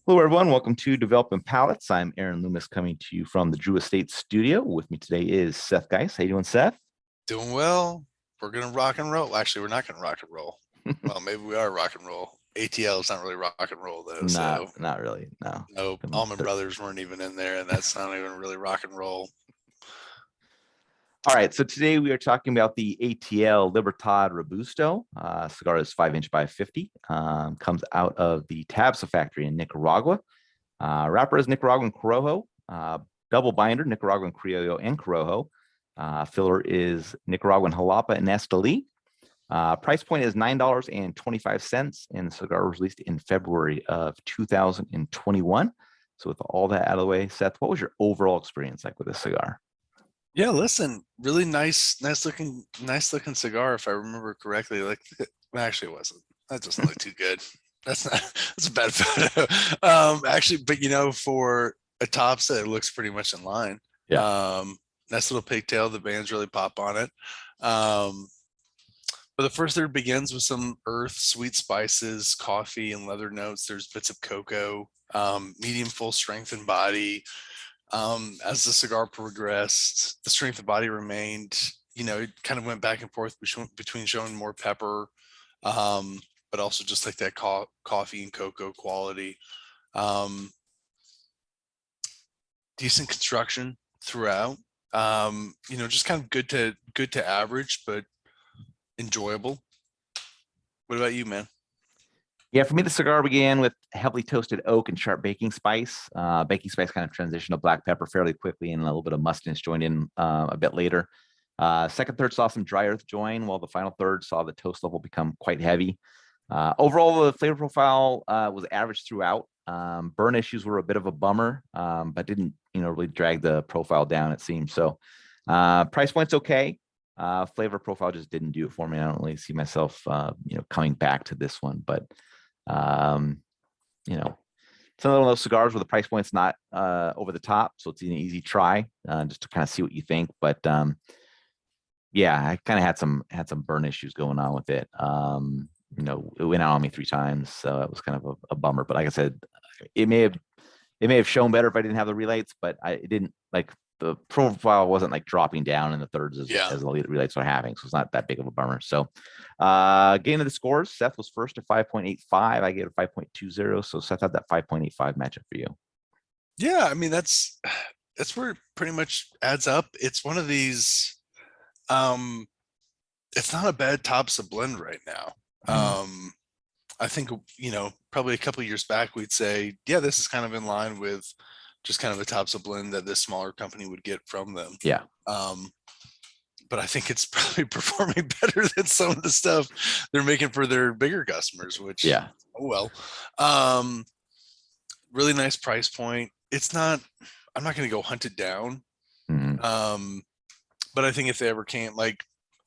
Hello, everyone. Welcome to Developing Palates. I'm Aaron Loomis coming to you from the Drew Estate studio. With me today is Seth Geis. How you doing, Seth? Doing well. We're gonna rock and roll. Actually, we're not gonna rock and roll. Well, maybe we are rock and roll. ATL is not really rock and roll though. Not, So not really. No. no, Allman Brothers weren't even in there, and that's not even really rock and roll. All right. So today we are talking about the ATL Libertad Robusto. Cigar is 5 inch by 50. Comes out of the Tabsa factory in Nicaragua. Wrapper is Nicaraguan Corojo. Double binder, Nicaraguan Criollo and Corojo. Filler is Nicaraguan Jalapa and Esteli. Price point is $9.25, and the cigar was released in February of 2021. So with all that out of the way, Seth, what was your overall experience like with this cigar? Yeah, listen, really nice looking cigar, if I remember correctly. Like, actually, it wasn't. That doesn't look too good. That's not. That's a bad photo. Actually, but for a Topsa, it looks pretty much in line. Yeah. Nice little pigtail. The bands really pop on it. But the first third begins with some earth, sweet spices, coffee, and leather notes. There's bits of cocoa, medium full strength and body. As the cigar progressed, the strength of body remained. It kind of went back and forth between showing more pepper, but also just like that coffee and cocoa quality. Um, Decent construction throughout. Just kind of good to average, but enjoyable. What about you, man? Yeah, for me, the cigar began with heavily toasted oak and sharp baking spice. Baking spice kind of transitioned to black pepper fairly quickly, and a little bit of mustiness joined in a bit later. Second third saw some dry earth join, while the final third saw the toast level become quite heavy. Overall, the flavor profile was average throughout. Burn issues were a bit of a bummer, but didn't really drag the profile down, it seems. So price point's okay. Flavor profile just didn't do it for me. I don't really see myself coming back to this one, but um, it's another one of those cigars where the price point's not over the top, so it's an easy try just to kind of see what you think. But yeah, I kind of had some burn issues going on with it. It went out on me 3 times, so it was kind of a bummer. But like I said, it may have shown better if I didn't have the relates, but it didn't, like, the profile wasn't like dropping down in the thirds as the relates are having, so it's not that big of a bummer. So getting to the scores, Seth was first at 5.85. I gave it 5.20. So Seth had that 5.85 matchup for you. Yeah, I mean that's where it pretty much adds up. It's one of these. It's not a bad Topsa blend right now. I think probably a couple of years back we'd say, yeah, this is kind of in line with just kind of a Topsa blend that this smaller company would get from them. Yeah. But I think it's probably performing better than some of the stuff they're making for their bigger customers, which, yeah, oh well. Really nice price point. I'm not going to go hunt it down. But I think if they ever came, like,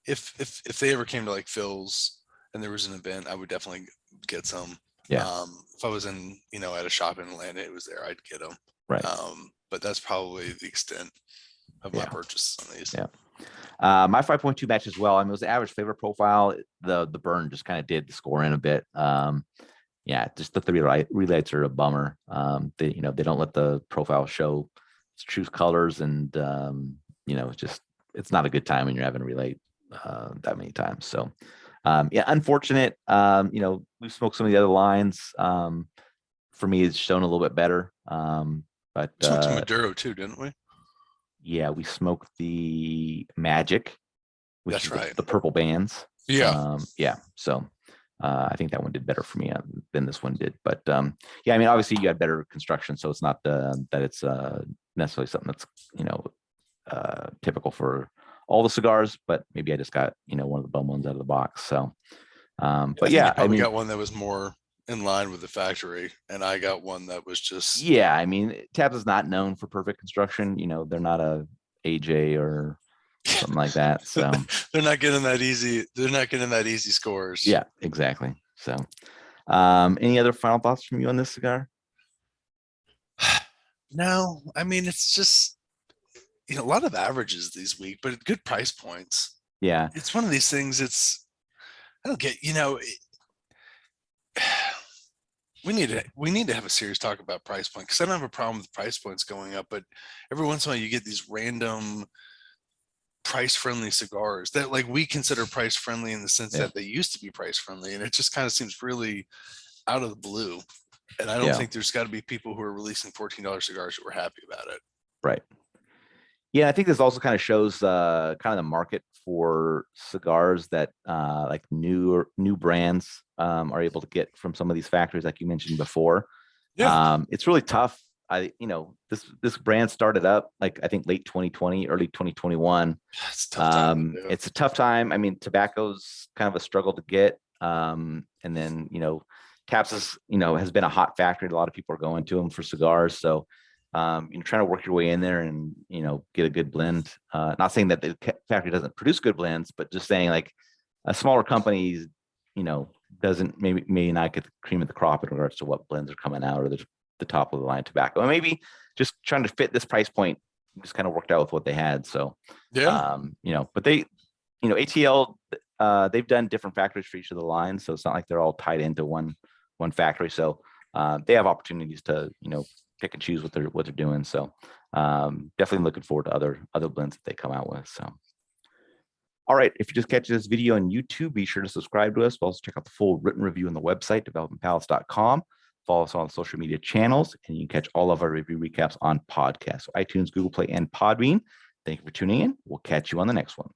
if they ever came to like Phil's and there was an event, I would definitely get some. Yeah. If I was in, at a shop in Atlanta, it was there, I'd get them. Right. But that's probably the extent of my purchases on these. Yeah. My 5.2 match as well. I mean, it was the average flavor profile. The burn just kind of did the score in a bit. Yeah, just the 3 relates are a bummer. They don't let the profile show its true colors, and it's not a good time when you're having to relate that many times. So yeah, unfortunate. We've smoked some of the other lines. For me, it's shown a little bit better. But we smoked Maduro too, didn't we? Yeah, we smoked the Magic, which That's is right, the purple bands. Yeah. Yeah. So I think that one did better for me than this one did. But yeah, I mean, obviously you had better construction, so it's not that it's necessarily something that's typical for all the cigars. But maybe I just got one of the bum ones out of the box. So, but yeah, I mean, got one that was more in line with the factory, and I got one that was just. Yeah, I mean, Tabs is not known for perfect construction. They're not a AJ or something like that. So they're not getting that easy. They're not getting that easy scores. Yeah, exactly. So, any other final thoughts from you on this cigar? No, I mean, it's just a lot of averages this week, but good price points. Yeah, it's one of these things. I don't get. we need to have a serious talk about price point, because I don't have a problem with price points going up, but every once in a while you get these random price friendly cigars that like we consider price friendly in the sense Yeah. that they used to be price friendly, and it just kind of seems really out of the blue. And I don't Yeah. think there's got to be people who are releasing $14 cigars that were happy about it. Right. Yeah, I think this also kind of shows kind of the market for cigars that like new brands are able to get from some of these factories, like you mentioned before. Yeah, It's really tough. This brand started up like I think late 2020, early 2021. it's a tough time to do. It's a tough time. I mean, tobacco's kind of a struggle to get. And then Caps is has been a hot factory. A lot of people are going to them for cigars. So trying to work your way in there and get a good blend. Not saying that the factory doesn't produce good blends, but just saying like a smaller company, doesn't maybe not get the cream of the crop in regards to what blends are coming out or the top of the line tobacco. And maybe just trying to fit this price point just kind of worked out with what they had. So Yeah, but they ATL they've done different factories for each of the lines, so it's not like they're all tied into one factory. So they have opportunities to pick and choose what they're doing. So definitely looking forward to other blends that they come out with. So all right, if you just catch this video on YouTube, be sure to subscribe to us. But also check out the full written review on the website, developmentpalates.com. Follow us on social media channels, and you can catch all of our review recaps on podcasts, iTunes, Google Play, and Podbean. Thank you for tuning in. We'll catch you on the next one.